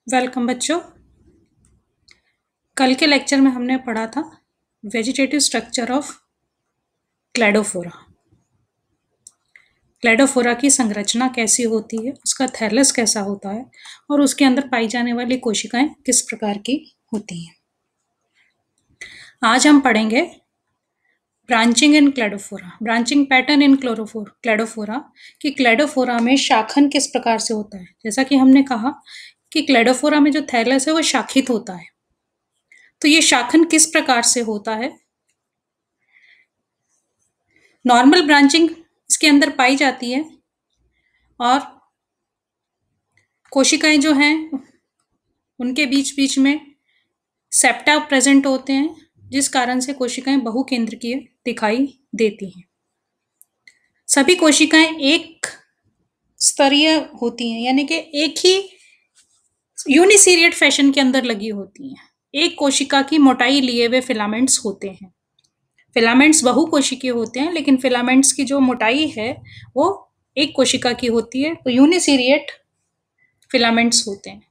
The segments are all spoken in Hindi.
वेलकम बच्चों। कल के लेक्चर में हमने पढ़ा था vegetative structure of Cladophora. Cladophora की संरचना कैसी होती है, उसका थैलस कैसा होता है और उसके अंदर पाई जाने वाली कोशिकाएं किस प्रकार की होती हैं। आज हम पढ़ेंगे branching in Cladophora, branching pattern in Cladophora कि क्लैडोफोरा में शाखन किस प्रकार से होता है। जैसा कि हमने कहा कि क्लैडोफोरा में जो थैलस है वो शाखित होता है, तो ये शाखन किस प्रकार से होता है। नॉर्मल ब्रांचिंग इसके अंदर पाई जाती है और कोशिकाएं जो हैं उनके बीच बीच में सेप्टा प्रेजेंट होते हैं, जिस कारण से कोशिकाएं बहुकेंद्रकीय दिखाई देती हैं। सभी कोशिकाएं एक स्तरीय होती हैं, यानी कि एक ही यूनिसीरिएट फैशन के अंदर लगी होती हैं। एक कोशिका की मोटाई लिए हुए फिलामेंट्स होते हैं। फिलामेंट्स बहुकोशिकीय होते हैं, लेकिन फिलामेंट्स की जो मोटाई है वो एक कोशिका की होती है, तो यूनिसीरिएट फिलामेंट्स होते हैं।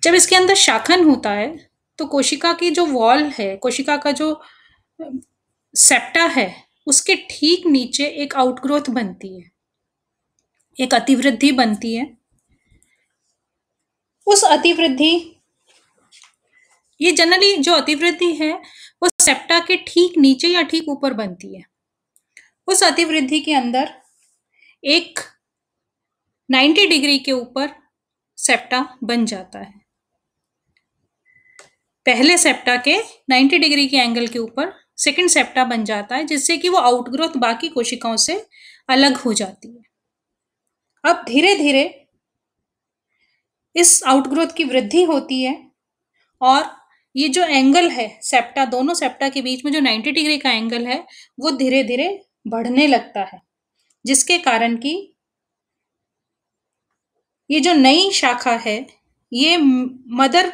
जब इसके अंदर शाखन होता है तो कोशिका की जो वॉल है, कोशिका का जो सेप्टा है, उसके ठीक नीचे एक आउटग्रोथ बनती है, एक अतिवृद्धि बनती है। उस अतिवृद्धि, ये जनरली जो अतिवृद्धि है वो सेप्टा के ठीक नीचे या ठीक ऊपर बनती है। उस अतिवृद्धि के अंदर एक 90 डिग्री के ऊपर सेप्टा बन जाता है। पहले सेप्टा के 90 डिग्री के एंगल के ऊपर सेकंड सेप्टा बन जाता है, जिससे कि वो आउटग्रोथ बाकी कोशिकाओं से अलग हो जाती है। अब धीरे धीरे इस आउटग्रोथ की वृद्धि होती है और ये जो एंगल है सेप्टा, दोनों सेप्टा के बीच में जो 90 डिग्री का एंगल है वो धीरे धीरे बढ़ने लगता है, जिसके कारण कि ये जो नई शाखा है ये मदर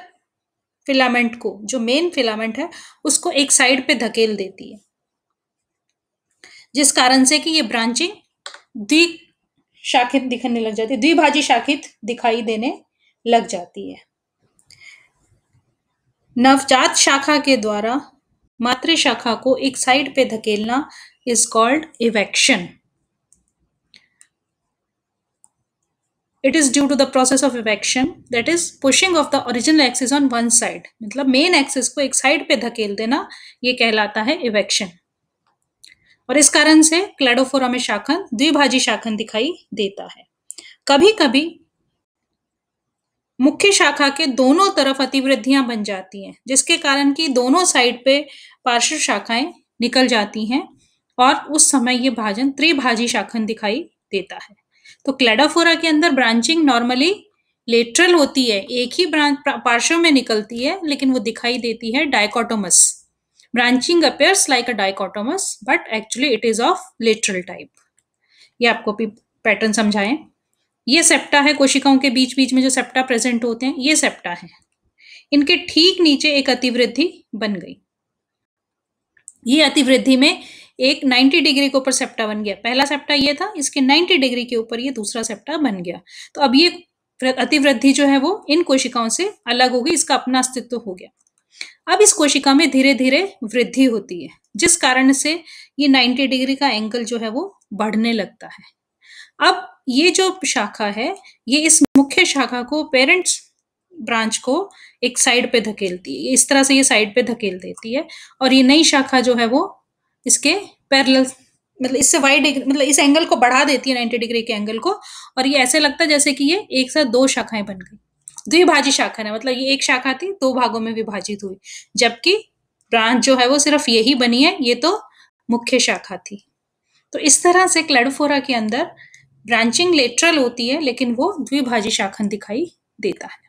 फिलामेंट को, जो मेन फिलामेंट है, उसको एक साइड पे धकेल देती है, जिस कारण से कि ये ब्रांचिंग द्विशाखित दिखने लग जाती है, द्विभाजी शाखित दिखाई देने लग जाती है। नवजात शाखा के द्वारा मातृ शाखा को एक साइड पे धकेलना is called eviction. It is due to the process of evection, that is pushing of the original axis on one side, मतलब मेन एक्सिस को एक साइड पे धकेल देना, ये कहलाता है इवेक्शन। और इस कारण से क्लैडोफोरा में शाखन द्विभाजी शाखन दिखाई देता है। कभी कभी मुख्य शाखा के दोनों तरफ अतिवृद्धियां बन जाती हैं, जिसके कारण कि दोनों साइड पे पार्श्व शाखाएं निकल जाती हैं और उस समय ये भाजन त्रिभाजी शाखन दिखाई देता है। तो क्लैडोफोरा के अंदर ब्रांचिंग नॉर्मली लेटरल होती है, एक ही पार्श्व में निकलती है, लेकिन वो दिखाई देती है dichotomous. Branching appears like a dichotomous, but actually it is of lateral type. ये आपको पैटर्न समझाएं। ये सेप्टा है, कोशिकाओं के बीच बीच में जो सेप्टा प्रेजेंट होते हैं, ये सेप्टा है। इनके ठीक नीचे एक अतिवृद्धि बन गई। ये अतिवृद्धि में एक 90 डिग्री के ऊपर सेप्टा बन गया। पहला सेप्टा ये था, इसके 90 डिग्री के ऊपर ये दूसरा सेप्टा बन गया। तो अब ये अतिवृद्धि जो है वो इन कोशिकाओं से अलग हो गई, इसका अपना अस्तित्व हो गया। अब इस कोशिका में धीरे धीरे वृद्धि होती है, जिस कारण से ये 90 डिग्री का एंगल जो है वो बढ़ने लगता है। अब ये जो शाखा है, ये इस मुख्य शाखा को, पेरेंट्स ब्रांच को एक साइड पे धकेलती है। इस तरह से ये साइड पे धकेल देती है और ये नई शाखा जो है वो इसके पैरेलल, मतलब इससे वाइड, मतलब इस एंगल को बढ़ा देती है, 90 डिग्री के एंगल को, और ये ऐसे लगता है जैसे कि ये एक साथ दो शाखाएं बन गई। द्विभाजी शाखा है, मतलब ये एक शाखा थी, दो भागों में विभाजित हुई, जबकि ब्रांच जो है वो सिर्फ यही बनी है, ये तो मुख्य शाखा थी। तो इस तरह से क्लैडोफोरा के अंदर ब्रांचिंग लेटरल होती है, लेकिन वो द्विभाजी शाखन दिखाई देता है।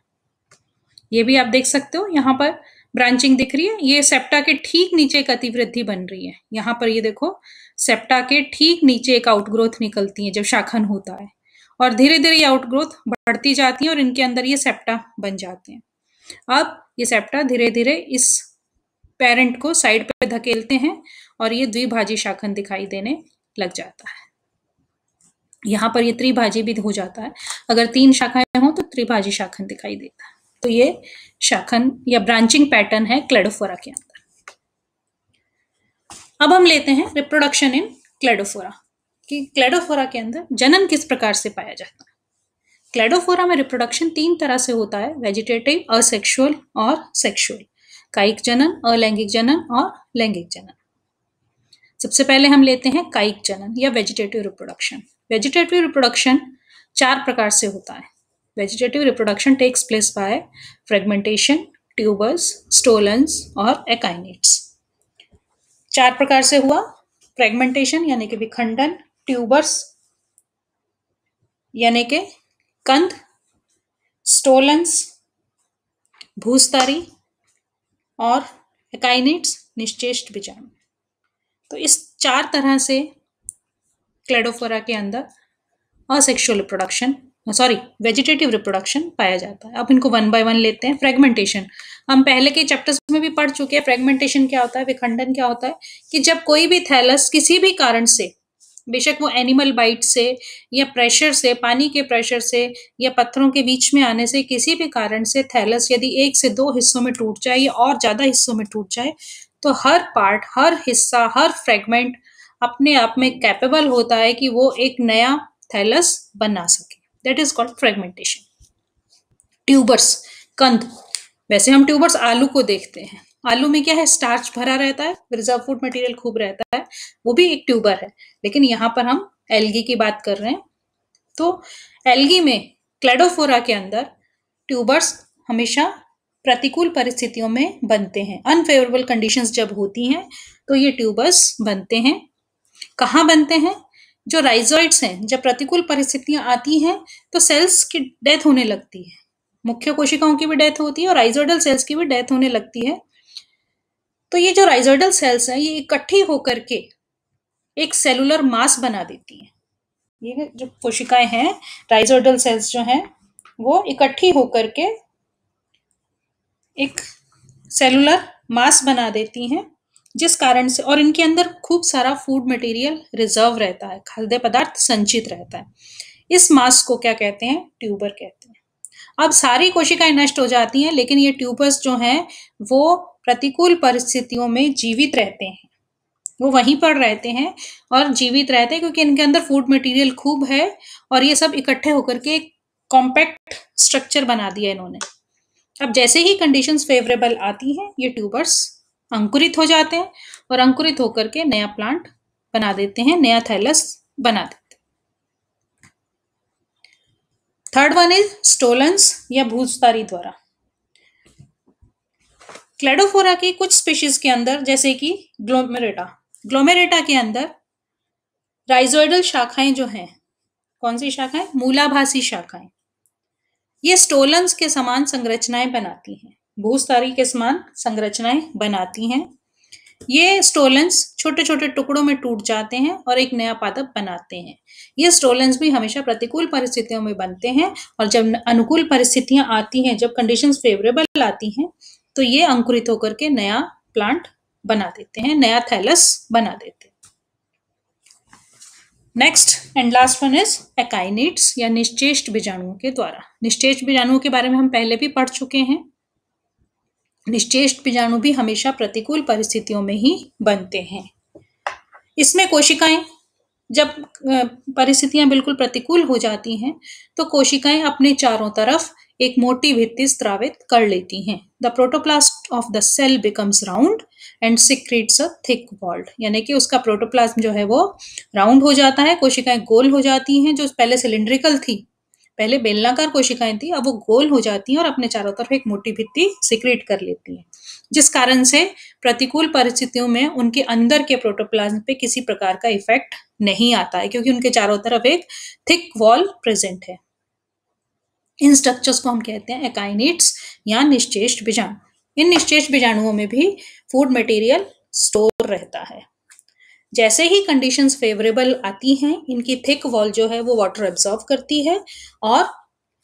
ये भी आप देख सकते हो, यहाँ पर ब्रांचिंग दिख रही है। ये सेप्टा के ठीक नीचे एक अतिवृद्धि बन रही है। यहाँ पर ये देखो, सेप्टा के ठीक नीचे एक आउटग्रोथ निकलती है जब शाखन होता है, और धीरे धीरे ये आउटग्रोथ बढ़ती जाती है और इनके अंदर ये सेप्टा बन जाते हैं। अब ये सेप्टा धीरे धीरे इस पेरेंट को साइड पे धकेलते हैं और ये द्विभाजी शाखन दिखाई देने लग जाता है। यहाँ पर ये त्रिभाजी भी हो जाता है। अगर 3 शाखाएं हो तो त्रिभाजी शाखन दिखाई देता है। तो ये शाखन या ब्रांचिंग पैटर्न है क्लेडोफोरा के अंदर। अब हम लेते हैं रिप्रोडक्शन इन क्लेडोफोरा, कि क्लेडोफोरा के अंदर जनन किस प्रकार से पाया जाता है। क्लेडोफोरा में रिप्रोडक्शन 3 तरह से होता है, वेजिटेटिव, असेक्सुअल और सेक्सुअल। कायिक जनन, अलैंगिक जनन और लैंगिक जनन। सबसे पहले हम लेते हैं कायिक जनन या वेजिटेटिव रिप्रोडक्शन। वेजिटेटिव रिप्रोडक्शन 4 प्रकार से होता है। Vegetative reproduction takes place by fragmentation, tubers, stolons और एकाइनेट्स। 4 प्रकार से हुआ, फ्रेगमेंटेशन यानी कि विखंडन, ट्यूबर्स यानी कि कंद, स्टोलन्स भूस्तारी और एकाइनेट्स निश्चेष्ट बीजाणु। तो इस 4 तरह से क्लेडोफोरा के अंदर असेक्सुअल रिप्रोडक्शन वेजिटेटिव रिप्रोडक्शन पाया जाता है। अब इनको 1 बाय 1 लेते हैं। फ्रेगमेंटेशन हम पहले के चैप्टर्स में भी पढ़ चुके हैं। फ्रेगमेंटेशन क्या होता है, विखंडन क्या होता है, कि जब कोई भी थैलस किसी भी कारण से, बेशक वो एनिमल बाइट से या प्रेशर से, पानी के प्रेशर से या पत्थरों के बीच में आने से, किसी भी कारण से थैलस यदि 1 से 2 हिस्सों में टूट जाए या और ज्यादा हिस्सों में टूट जाए, तो हर पार्ट, हर हिस्सा, हर फ्रेगमेंट अपने आप में कैपेबल होता है कि वो एक नया थैलस बना सके। That is called fragmentation. Tubers, कंद। वैसे हम ट्यूबर्स आलू को देखते हैं। आलू में क्या है, स्टार्च भरा रहता है, रिजर्व फूड मटेरियल खूब रहता है, वो भी एक ट्यूबर है। लेकिन यहाँ पर हम एल्गी की बात कर रहे हैं। तो एल्गी में, क्लेडोफोरा के अंदर ट्यूबर्स हमेशा प्रतिकूल परिस्थितियों में बनते हैं। अनफेवरेबल कंडीशंस जब होती हैं तो ये ट्यूबर्स बनते हैं। कहाँ बनते हैं, जो राइजोइड्स हैं, जब प्रतिकूल परिस्थितियां आती हैं तो सेल्स की डेथ होने लगती है। मुख्य कोशिकाओं की भी डेथ होती है और राइजोइडल सेल्स की भी डेथ होने लगती है। तो ये जो राइजोइडल सेल्स हैं, ये इकट्ठी होकर के एक सेलुलर मास बना देती हैं। ये जो कोशिकाएं हैं, राइजोइडल सेल्स जो हैं, वो इकट्ठी होकर के एक सेलुलर मास बना देती हैं, जिस कारण से, और इनके अंदर खूब सारा फूड मटेरियल रिजर्व रहता है, खाद्य पदार्थ संचित रहता है। इस मास को क्या कहते हैं, ट्यूबर कहते हैं। अब सारी कोशिकाएं नष्ट हो जाती हैं, लेकिन ये ट्यूबर्स जो हैं वो प्रतिकूल परिस्थितियों में जीवित रहते हैं। वो वहीं पर रहते हैं और जीवित रहते हैं क्योंकि इनके अंदर फूड मटेरियल खूब है और ये सब इकट्ठे होकर के एक कॉम्पैक्ट स्ट्रक्चर बना दिया इन्होंने। अब जैसे ही कंडीशंस फेवरेबल आती हैं, ये ट्यूबर्स अंकुरित हो जाते हैं और अंकुरित होकर के नया प्लांट बना देते हैं, नया थैलस बना देते हैं। थर्ड वन इज स्टोलन्स या भूस्तारी द्वारा। क्लेडोफोरा की कुछ स्पीशीज के अंदर, जैसे कि ग्लोमेरेटा के अंदर राइजोइडल शाखाएं जो हैं, कौन सी शाखाएं, मूलाभासी शाखाएं, ये स्टोलन्स के समान संरचनाएं बनाती हैं, भूस्तारी के समान संरचनाएं बनाती हैं। ये स्टोलन्स छोटे छोटे टुकड़ों में टूट जाते हैं और एक नया पादप बनाते हैं। ये स्टोलन्स भी हमेशा प्रतिकूल परिस्थितियों में बनते हैं और जब अनुकूल परिस्थितियां आती हैं, जब कंडीशंस फेवरेबल आती हैं, तो ये अंकुरित होकर के नया प्लांट बना देते हैं, नया थैलस बना देते हैं। Next and last one is akinetes या निश्चेष्ट बीजाणुओं के द्वारा। निश्चेष्ट बीजाणुओं के बारे में हम पहले भी पढ़ चुके हैं। निश्चेष्ट बीजाणु भी हमेशा प्रतिकूल परिस्थितियों में ही बनते हैं। इसमें कोशिकाएं, जब परिस्थितियां बिल्कुल प्रतिकूल हो जाती हैं, तो कोशिकाएं अपने चारों तरफ एक मोटी भित्ति स्रावित कर लेती हैं। The protoplast of the cell becomes round and secretes a thick walled, यानी कि उसका प्रोटोप्लाज्म जो है वो राउंड हो जाता है, कोशिकाएं गोल हो जाती हैं। जो पहले सिलिंड्रिकल थी, पहले बेलनाकार कोशिकाएं थी, अब वो गोल हो जाती हैं और अपने चारों तरफ एक मोटी भित्ति सिक्रीट कर लेती हैं, जिस कारण से प्रतिकूल परिस्थितियों में उनके अंदर के प्रोटोप्लाज्म पे किसी प्रकार का इफेक्ट नहीं आता है, क्योंकि उनके चारों तरफ एक थिक वॉल प्रेजेंट है। इन स्ट्रक्चर्स को हम कहते हैं एकाइनेट्स या निश्चेष्ट बीजाणु। इन निश्चेष्ट बीजाणुओं में भी फूड मटेरियल स्टोर रहता है। जैसे ही कंडीशंस फेवरेबल आती हैं, इनकी थिक वॉल जो है वो वाटर एब्जॉर्ब करती है और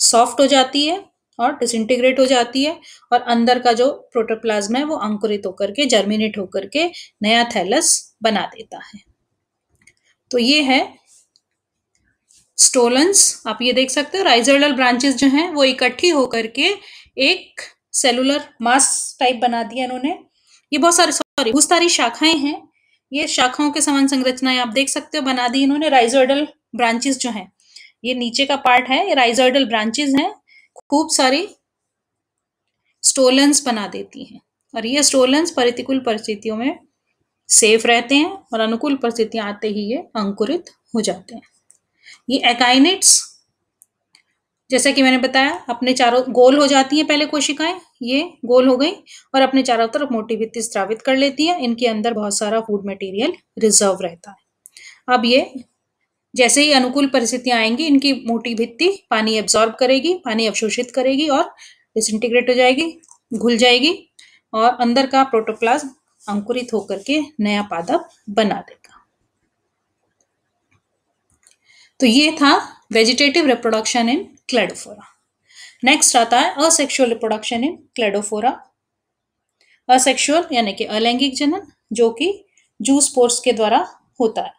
सॉफ्ट हो जाती है और डिसइंटीग्रेट हो जाती है, और अंदर का जो प्रोटोप्लाज्म है वो अंकुरित होकर के, जर्मिनेट होकर के नया थैलस बना देता है। तो ये है स्टोलन्स, आप ये देख सकते हो राइजोइडल ब्रांचेस जो हैं वो इकट्ठी होकर के एक सेलुलर मास टाइप बना दिया इन्होंने। ये बहुत सारी शाखाएं हैं, ये शाखाओं के समान संरचनाएं आप देख सकते हो बना दी इन्होंने। राइजोइडल ब्रांचेस जो हैं, ये नीचे का पार्ट है, ये राइजोइडल ब्रांचेस हैं, खूब सारी स्टोलन्स बना देती हैं। और ये स्टोलन्स प्रतिकूल परिस्थितियों में सेफ रहते हैं और अनुकूल परिस्थितियां आते ही ये अंकुरित हो जाते हैं। ये एकाइनेट्स, जैसा कि मैंने बताया, अपने चारों गोल हो जाती हैं पहले कोशिकाएं, ये गोल हो गई और अपने चारों तरफ मोटी भित्ति स्रावित कर लेती हैं। इनके अंदर बहुत सारा फूड मटेरियल रिजर्व रहता है। अब ये जैसे ही अनुकूल परिस्थितियां आएंगी, इनकी मोटी भित्ति पानी एब्जॉर्ब करेगी, पानी अवशोषित करेगी और डिसइंटीग्रेट हो जाएगी, घुल जाएगी और अंदर का प्रोटोप्लाज्म अंकुरित होकर के नया पादप बना देगा। तो ये था vegetative reproduction in Cladophora. Next आता है asexual reproduction in Cladophora. Asexual यानी कि अलैंगिक जनन, जो कि जूस्पोर्स के द्वारा होता है।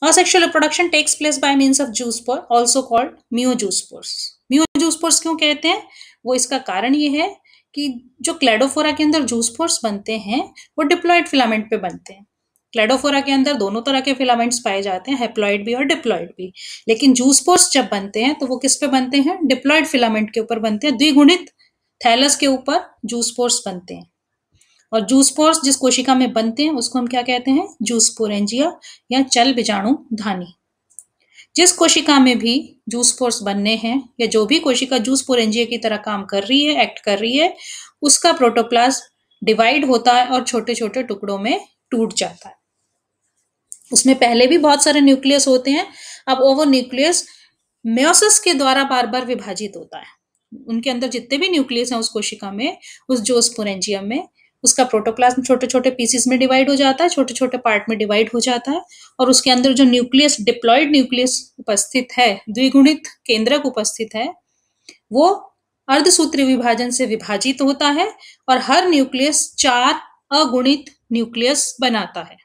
Asexual reproduction takes place by means of zoospore, also called myojoospores. myojoospores क्यों कहते हैं? वो इसका कारण ये है कि जो क्लेडोफोरा के अंदर जूस्पोर्स बनते हैं वो डिप्लॉइड फिलामेंट पे बनते हैं। क्लेडोफोरा के अंदर दोनों तरह के फिलामेंट्स पाए जाते हैं, हेप्लॉइड भी और डिप्लॉइड भी। लेकिन जूस्पोर्स जब बनते हैं तो वो किस पे बनते हैं? डिप्लॉइड फिलामेंट के ऊपर बनते हैं, द्विगुणित थैलस के ऊपर जूस्पोर्स बनते हैं। और जूस्पोर्स जिस कोशिका में बनते हैं उसको हम क्या कहते हैं? जूस्पोरेंजिया या चल बीजाणु धानी। जिस कोशिका में भी जूस्पोर्स बनने हैं या जो भी कोशिका जूस्पोरेंजिया की तरह काम कर रही है, एक्ट कर रही है, उसका प्रोटोप्लाज्म डिवाइड होता है और छोटे छोटे टुकड़ों में टूट जाता है। उसमें पहले भी बहुत सारे न्यूक्लियस होते हैं, अब वो न्यूक्लियस मेयोसिस के द्वारा बार बार विभाजित होता है। उनके अंदर जितने भी न्यूक्लियस हैं उस कोशिका में, उस जूस्पोरेंजियम में, उसका प्रोटोप्लाज्म छोटे छोटे पीसेस में डिवाइड हो जाता है, छोटे छोटे पार्ट में डिवाइड हो जाता है और उसके अंदर जो न्यूक्लियस, डिप्लॉइड न्यूक्लियस उपस्थित है, द्विगुणित केंद्रक उपस्थित है, वो अर्धसूत्री विभाजन से विभाजित होता है और हर न्यूक्लियस 4 अगुणित न्यूक्लियस बनाता है।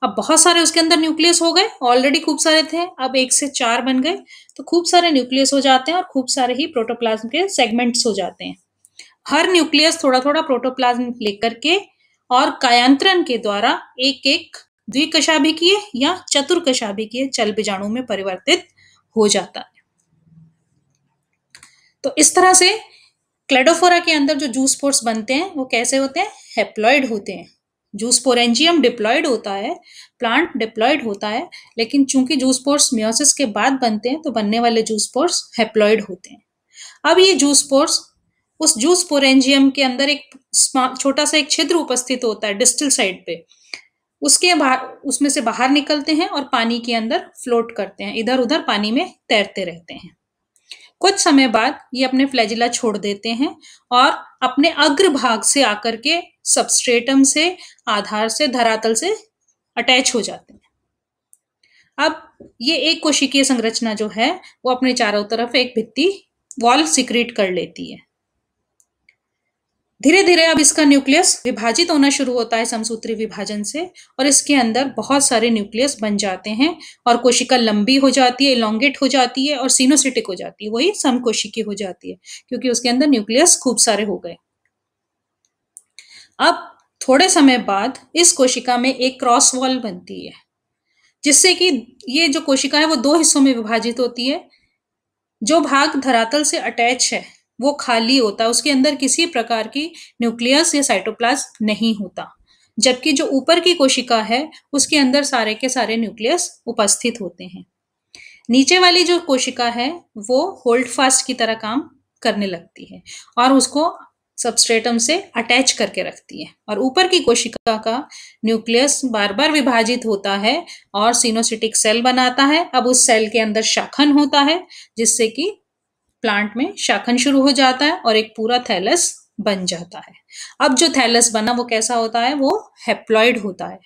अब बहुत सारे उसके अंदर न्यूक्लियस हो गए, ऑलरेडी खूब सारे थे, अब 1 से 4 बन गए, तो खूब सारे न्यूक्लियस हो जाते हैं और खूब सारे ही प्रोटोप्लाज्म के सेगमेंट्स हो जाते हैं। हर न्यूक्लियस थोड़ा थोड़ा प्रोटोप्लाज्म लेकर के और कायांतरण के द्वारा एक एक द्विकशाभिकीय या चतुर्कशाभिकीय चल बीजाणु में परिवर्तित हो जाता है। तो इस तरह से क्लेडोफोरा के अंदर जो जूस्पोर्स बनते हैं वो कैसे होते हैं? हैप्लॉइड होते हैं। जूस्पोरेंजियम डिप्लॉइड होता है, प्लांट डिप्लॉइड होता है, लेकिन चूंकि जूस्पोर्स मियोसिस के बाद बनते हैं तो बनने वाले जूस्पोर्स हैप्लॉइड होते हैं। अब ये जूस्पोर्स, उस जूस्पोरेंजियम के अंदर एक छोटा सा एक छिद्र उपस्थित होता है डिस्टल साइड पे, उसमें से बाहर निकलते हैं और पानी के अंदर फ्लोट करते हैं, इधर उधर पानी में तैरते रहते हैं। कुछ समय बाद ये अपने फ्लैजिला छोड़ देते हैं और अपने अग्र भाग से आकर के सबस्ट्रेटम से, आधार से, धरातल से अटैच हो जाते हैं। अब ये एक कोशिकीय संरचना जो है वो अपने चारों तरफ एक भित्ति वॉल सिक्रीट कर लेती है। धीरे धीरे अब इसका न्यूक्लियस विभाजित होना शुरू होता है समसूत्री विभाजन से और इसके अंदर बहुत सारे न्यूक्लियस बन जाते हैं और कोशिका लंबी हो जाती है, इलोंगेट हो जाती है और सिनोसिटिक हो जाती है, वही समकोशिकीय हो जाती है क्योंकि उसके अंदर न्यूक्लियस खूब सारे हो गए। अब थोड़े समय बाद इस कोशिका में एक क्रॉस वॉल बनती है जिससे कि ये जो कोशिका है वो 2 हिस्सों में विभाजित होती है। जो भाग धरातल से अटैच है वो खाली होता है, उसके अंदर किसी प्रकार की न्यूक्लियस या साइटोप्लाज्म नहीं होता, जबकि जो ऊपर की कोशिका है उसके अंदर सारे के सारे न्यूक्लियस उपस्थित होते हैं। नीचे वाली जो कोशिका है वो होल्ड फास्ट की तरह काम करने लगती है और उसको सबस्ट्रेटम से अटैच करके रखती है और ऊपर की कोशिका का न्यूक्लियस बार बार विभाजित होता है और सिनोसिटिक सेल बनाता है। अब उस सेल के अंदर शाखन होता है जिससे कि प्लांट में शाखन शुरू हो जाता है और एक पूरा थैलस बन जाता है। अब जो थैलस बना वो कैसा होता है? वो हैप्लॉइड होता है।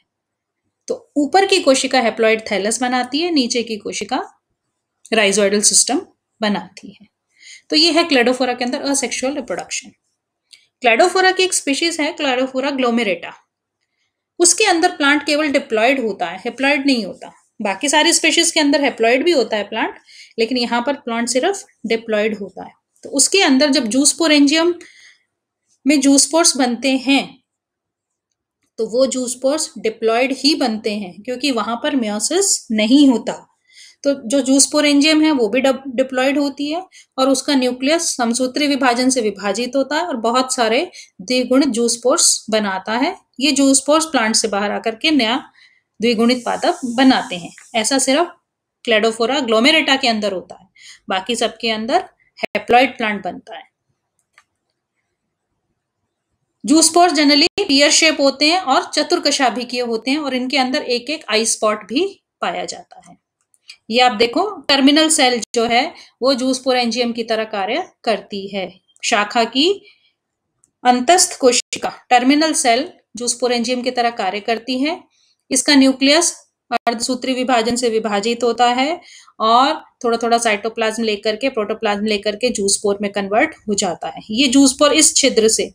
तो ऊपर की कोशिका हैप्लॉइड थैलस बनाती है, नीचे की कोशिका राइजोइडल सिस्टम बनाती है। तो ये है क्लेडोफोरा के अंदर असेक्सुअल रिप्रोडक्शन। क्लेडोफोरा की एक स्पीशीज है क्लेडोफोरा ग्लोमेरेटा, उसके अंदर प्लांट केवल डिप्लॉइड होता है, हैप्लॉइड नहीं होता। बाकी सारी स्पीशीज के अंदर हैप्लॉइड भी होता है प्लांट, लेकिन यहाँ पर प्लांट सिर्फ डिप्लॉइड होता है। तो उसके अंदर जब जूस्पोरेंजियम में जूस्पोर्स बनते हैं तो वो जूस्पोर्स डिप्लॉइड ही बनते हैं, क्योंकि वहां पर मेयोसिस नहीं होता। तो जो जूस्पोरेंजियम है वो भी डिप्लॉइड होती है और उसका न्यूक्लियस समसूत्री विभाजन से विभाजित होता है और बहुत सारे द्विगुणित जूस्पोर्स बनाता है। ये जूस्पोर्स प्लांट से बाहर आकर के नया द्विगुणित पादप बनाते हैं। ऐसा सिर्फ क्लेडोफोरा ग्लोमेरेटा के अंदर होता है, बाकी सबके अंदर हैप्लॉइड प्लांट बनता है। जूस्पोर्स जनरली पियर शेप होते हैं और चतुर्कशाभिकीय होते हैं और इनके अंदर एक एक आई स्पॉट भी पाया जाता है। ये आप देखो, टर्मिनल सेल जो है वो जूस्पोरेंजियम की तरह कार्य करती है। शाखा की अंतस्थ कोशिका टर्मिनल सेल जूस्पोरेंजियम की तरह कार्य करती है। इसका न्यूक्लियस अर्धसूत्री विभाजन से विभाजित होता है और थोड़ा थोड़ा साइटोप्लाज्म लेकर के प्रोटोप्लाज्म लेकर के जूस्पोर में कन्वर्ट हो जाता है। ये जूस्पोर इस छिद्र से,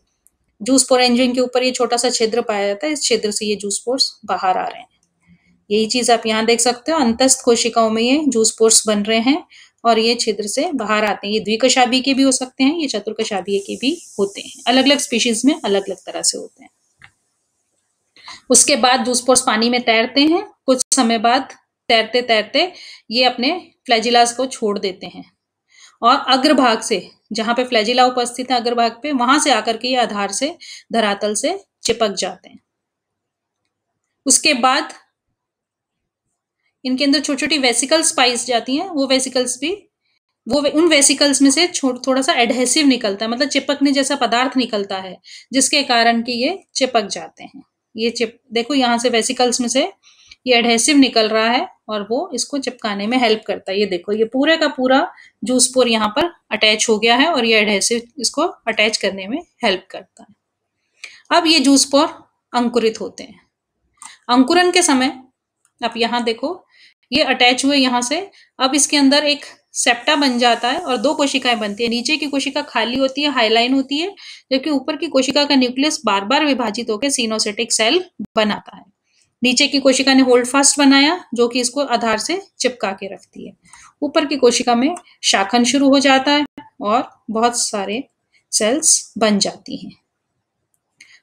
जूस्पोरेंजियम के ऊपर ये छोटा सा छिद्र पाया जाता है, इस छिद्र से ये जूस्पोर्स बाहर आ रहे हैं। यही चीज आप यहाँ देख सकते हो, अंतस्थ कोशिकाओं में ये जूस्पोर्स बन रहे हैं और ये छिद्र से बाहर आते हैं। ये द्विकशाभिकीय के भी हो सकते हैं, ये चतुर्कशाभिकीय के भी होते हैं। अलग अलग स्पीशीज में अलग अलग तरह से होते हैं। उसके बाद जूस्पोर्स पानी में तैरते हैं। कुछ समय बाद तैरते तैरते ये अपने फ्लैजिलास को छोड़ देते हैं और अग्रभाग से, जहां पे फ्लैजिला उपस्थित है अग्रभाग पे, वहां से आकर के ये आधार से धरातल से चिपक जाते हैं। उसके बाद इनके अंदर छोटी छोटी वेसिकल्स पाई जाती हैं। वो वेसिकल्स भी, वो उन वेसिकल्स में से थोड़ा सा एडहेसिव निकलता है, मतलब चिपकने जैसा पदार्थ निकलता है, जिसके कारण कि ये चिपक जाते हैं। ये देखो यहाँ से वेसिकल्स में से ये एडहेसिव निकल रहा है और वो इसको चिपकाने में हेल्प करता है। ये देखो, ये पूरे का पूरा जूस्पोर यहाँ पर अटैच हो गया है और ये एडहेसिव इसको अटैच करने में हेल्प करता है। अब ये जूस्पोर अंकुरित होते हैं। अंकुरन के समय आप यहाँ देखो, ये अटैच हुए यहाँ से, अब इसके अंदर एक सेप्टा बन जाता है और दो कोशिकाएं बनती है। नीचे की कोशिका खाली होती है, हाईलाइन होती है, जबकि ऊपर की कोशिका का न्यूक्लियस बार बार विभाजित होकर सिनोसिटिक सेल बनाता है। नीचे की कोशिका ने होल्ड फास्ट बनाया जो कि इसको आधार से चिपका के रखती है। ऊपर की कोशिका में शाखन शुरू हो जाता है और बहुत सारे सेल्स बन जाती हैं।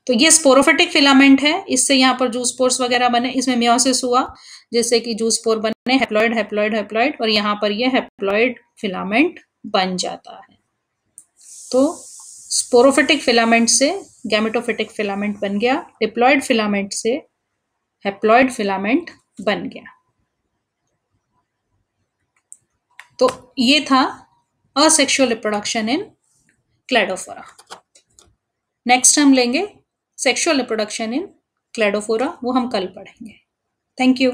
तो ये स्पोरोफिटिक फिलामेंट है, इससे यहाँ पर जूस्पोर्स वगैरह बने, इसमें मियोसिस हुआ जिससे कि जूस्पोर बने, हैप्लॉइड हैप्लॉइड हैप्लॉइड, और यहाँ पर ये हैप्लॉइड फिलामेंट बन जाता है। तो स्पोरोफिटिक फिलामेंट से गैमेटोफिटिक फिलामेंट बन गया, डिप्लॉइड फिलामेंट से हैप्लॉइड फिलामेंट बन गया। तो ये था asexual reproduction in Cladophora. Next हम लेंगे सेक्सुअल रिप्रोडक्शन इन क्लेडोफोरा, वो हम कल पढ़ेंगे। Thank you.